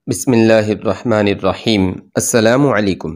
بسم اللہ الرحمن الرحیم۔ السلام علیکم۔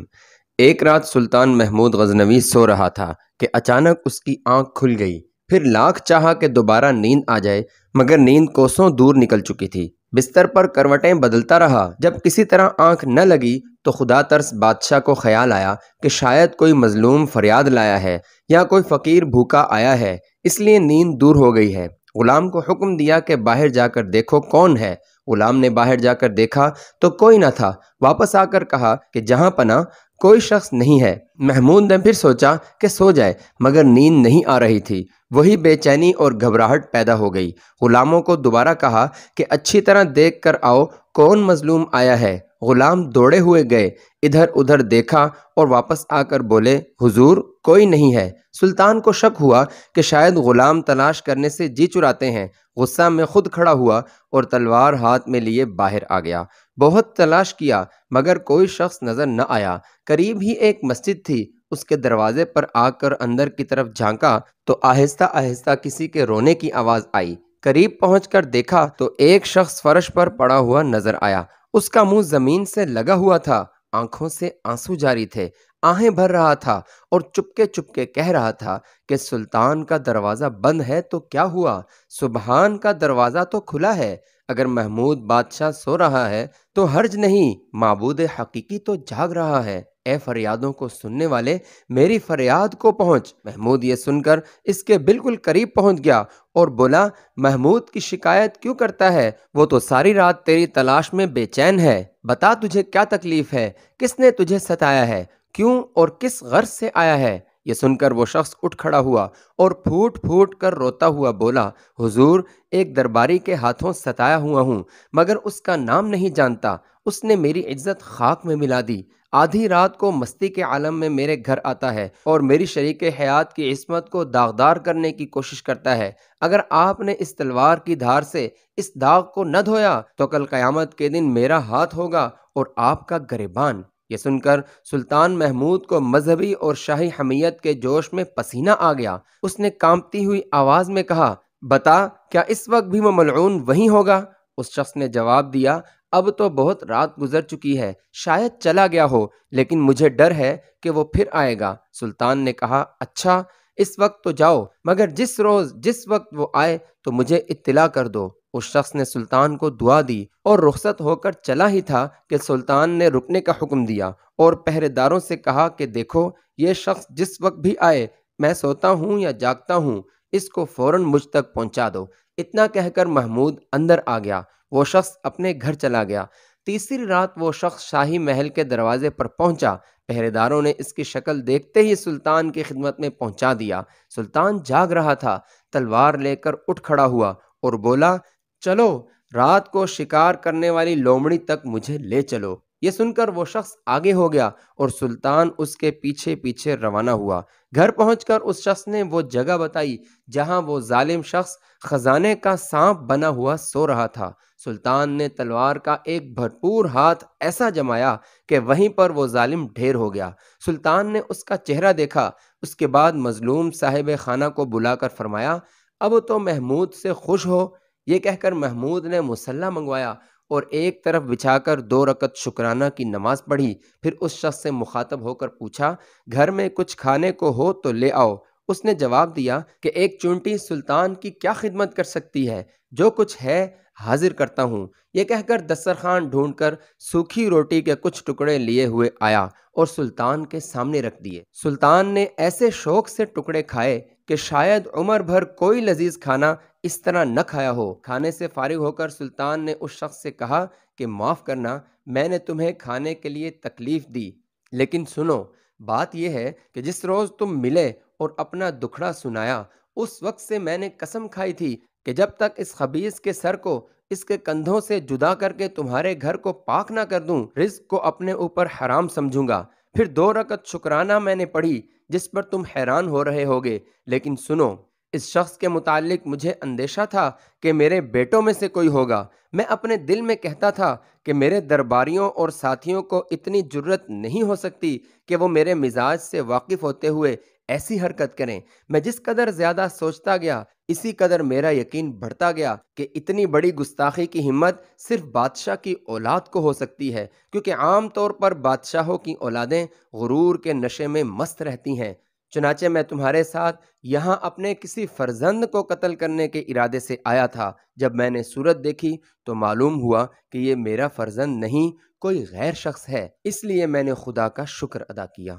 ایک رات سلطان محمود غزنوی سو رہا تھا کہ اچانک اس کی آنکھ کھل گئی۔ پھر لاکھ چاہا کہ دوبارہ نیند آ جائے، مگر نیند کوسوں دور نکل چکی تھی۔ بستر پر کروٹیں بدلتا رہا۔ جب کسی طرح آنکھ نہ لگی تو خدا ترس بادشاہ کو خیال آیا کہ شاید کوئی مظلوم فریاد لایا ہے یا کوئی فقیر بھوکا آیا ہے، اس لیے نیند دور ہو گئی ہے۔ غلام کو حکم دیا کہ باہر جا کر دیکھو کون ہے۔ غلام نے باہر جا کر دیکھا تو کوئی نہ تھا۔ واپس آ کر کہا کہ جہاں پناہ کوئی شخص نہیں ہے۔ محمود نے پھر سوچا کہ سو جائے، مگر نیند نہیں آ رہی تھی۔ وہی بے چینی اور گھبراہٹ پیدا ہو گئی۔ غلاموں کو دوبارہ کہا کہ اچھی طرح دیکھ کر آؤ کون مظلوم آیا ہے۔ غلام دوڑے ہوئے گئے، ادھر ادھر دیکھا اور واپس آ کر بولے، حضور کوئی نہیں ہے۔ سلطان کو شک ہوا کہ شاید غلام تلاش کرنے سے جی چراتے ہیں۔ غصہ میں خود کھڑا ہوا اور تلوار ہاتھ میں لیے باہر آ گیا۔ بہت تلاش کیا مگر کوئی شخص نظر نہ آیا۔ قریب ہی ایک مسجد تھی، اس کے دروازے پر آ کر اندر کی طرف جھانکا تو آہستہ آہستہ کسی کے رونے کی آواز آئی۔ قریب پہنچ کر دیکھا تو ایک شخص فرش پر پڑا ہوا نظر آیا۔ اس کا منہ زمین سے لگا ہوا تھا، آنکھوں سے آنسو جاری تھے، آہیں بھر رہا تھا اور چپکے چپکے کہہ رہا تھا کہ سلطان کا دروازہ بند ہے تو کیا ہوا، سبحان کا دروازہ تو کھلا ہے۔ اگر محمود بادشاہ سو رہا ہے تو حرج نہیں، معبود حقیقی تو جاگ رہا ہے۔ اے فریادوں کو سننے والے، میری فریاد کو پہنچ۔ محمود یہ سن کر اس کے بالکل قریب پہنچ گیا اور بولا، محمود کی شکایت کیوں کرتا ہے؟ وہ تو ساری رات تیری تلاش میں بے چین ہے۔ بتا تجھے کیا تکلیف ہے، کس نے تجھے ستایا ہے، کیوں اور کس غرض سے آیا ہے؟ یہ سن کر وہ شخص اٹھ کھڑا ہوا اور پھوٹ پھوٹ کر روتا ہوا بولا، حضور ایک درباری کے ہاتھوں ستایا ہوا ہوں، مگر اس کا نام نہیں جانتا۔ اس نے میری عزت خاک میں ملا دی۔ آدھی رات کو مستی کے عالم میں میرے گھر آتا ہے اور میری شریک حیات کی عصمت کو داغدار کرنے کی کوشش کرتا ہے۔ اگر آپ نے اس تلوار کی دھار سے اس داغ کو نہ دھویا تو کل قیامت کے دن میرا ہاتھ ہوگا اور آپ کا گریبان۔ یہ سن کر سلطان محمود کو مذہبی اور شاہی حمیت کے جوش میں پسینہ آ گیا۔ اس نے کانپتی ہوئی آواز میں کہا، بتا کیا اس وقت بھی وہ ملعون وہیں ہوگا؟ اس شخص نے جواب دیا، اب تو بہت رات گزر چکی ہے، شاید چلا گیا ہو، لیکن مجھے ڈر ہے کہ وہ پھر آئے گا۔ سلطان نے کہا، اچھا اس وقت تو جاؤ، مگر جس روز جس وقت وہ آئے تو مجھے اطلاع کر دو۔ اس شخص نے سلطان کو دعا دی اور رخصت ہو کر چلا ہی تھا کہ سلطان نے رکنے کا حکم دیا اور پہرے داروں سے کہا کہ دیکھو یہ شخص جس وقت بھی آئے، میں سوتا ہوں یا جاگتا ہوں، اس کو فوراً مجھ تک پہنچا دو۔ اتنا کہہ کر محمود اندر آ گیا۔ وہ شخص اپنے گھر چلا گیا۔ تیسری رات وہ شخص شاہی محل کے دروازے پر پہنچا۔ پہرے داروں نے اس کی شکل دیکھتے ہی سلطان کی خدمت میں پہنچا دیا۔ سلطان جاگ رہا تھا، تلوار لے کر اٹھ کھڑا ہوا اور بولا، چلو رات کو شکار کرنے والی لومڑی تک مجھے لے چلو۔ یہ سن کر وہ شخص آگے ہو گیا اور سلطان اس کے پیچھے پیچھے روانہ ہوا۔ گھر پہنچ کر اس شخص نے وہ جگہ بتائی جہاں وہ ظالم شخص خزانے کا سانپ بنا ہوا سو رہا تھا۔ سلطان نے تلوار کا ایک بھرپور ہاتھ ایسا جمایا کہ وہیں پر وہ ظالم ڈھیر ہو گیا۔ سلطان نے اس کا چہرہ دیکھا، اس کے بعد مظلوم صاحب خانہ کو بلا کر فرمایا، اب تو محمود سے خوش ہو؟ یہ کہہ کر محمود نے مصلی منگوایا اور ایک طرف بچھا کر 2 رکعت شکرانہ کی نماز پڑھی۔ پھر اس شخص سے مخاطب ہو کر پوچھا، گھر میں کچھ کھانے کو ہو تو لے آؤ۔ اس نے جواب دیا کہ ایک چونٹی سلطان کی کیا خدمت کر سکتی ہے، جو کچھ ہے حاضر کرتا ہوں۔ یہ کہہ کر دسترخوان ڈھونڈ کر سوکھی روٹی کے کچھ ٹکڑے لیے ہوئے آیا اور سلطان کے سامنے رکھ دیے۔ سلطان نے ایسے شوق سے ٹکڑے کھائے کہ شاید عمر بھر کوئی لذیذ کھانا اس طرح نہ کھایا ہو۔ کھانے سے فارغ ہو کر سلطان نے اس شخص سے کہا کہ معاف کرنا، میں نے تمہیں کھانے کے لیے تکلیف دی، لیکن سنو، بات یہ ہے کہ جس روز تم ملے اور اپنا دکھڑا سنایا، اس وقت سے میں نے قسم کھائی تھی کہ جب تک اس خبیث کے سر کو اس کے کندھوں سے جدا کر کے تمہارے گھر کو پاک نہ کر دوں، رزق کو اپنے اوپر حرام سمجھوں گا۔ پھر 2 رکعت شکرانہ میں نے پڑھی جس پر تم حیران ہو رہے ہوگے، لیکن سنو، اس شخص کے متعلق مجھے اندیشہ تھا کہ میرے بیٹوں میں سے کوئی ہوگا۔ میں اپنے دل میں کہتا تھا کہ میرے درباریوں اور ساتھیوں کو اتنی جرت نہیں ہو سکتی کہ وہ میرے مزاج سے واقف ہوتے ہوئے ایسی حرکت کریں۔ میں جس قدر زیادہ سوچتا گیا اسی قدر میرا یقین بڑھتا گیا کہ اتنی بڑی گستاخی کی ہمت صرف بادشاہ کی اولاد کو ہو سکتی ہے، کیونکہ عام طور پر بادشاہوں کی اولادیں غرور کے نشے میں مست رہتی ہیں۔ چنانچہ میں تمہارے ساتھ یہاں اپنے کسی فرزند کو قتل کرنے کے ارادے سے آیا تھا۔ جب میں نے صورت دیکھی تو معلوم ہوا کہ یہ میرا فرزند نہیں، کوئی غیر شخص ہے، اس لیے میں نے خدا کا شکر ادا کیا۔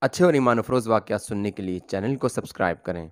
اچھے اور ایمان افروز واقعات سننے کے لیے چینل کو سبسکرائب کریں۔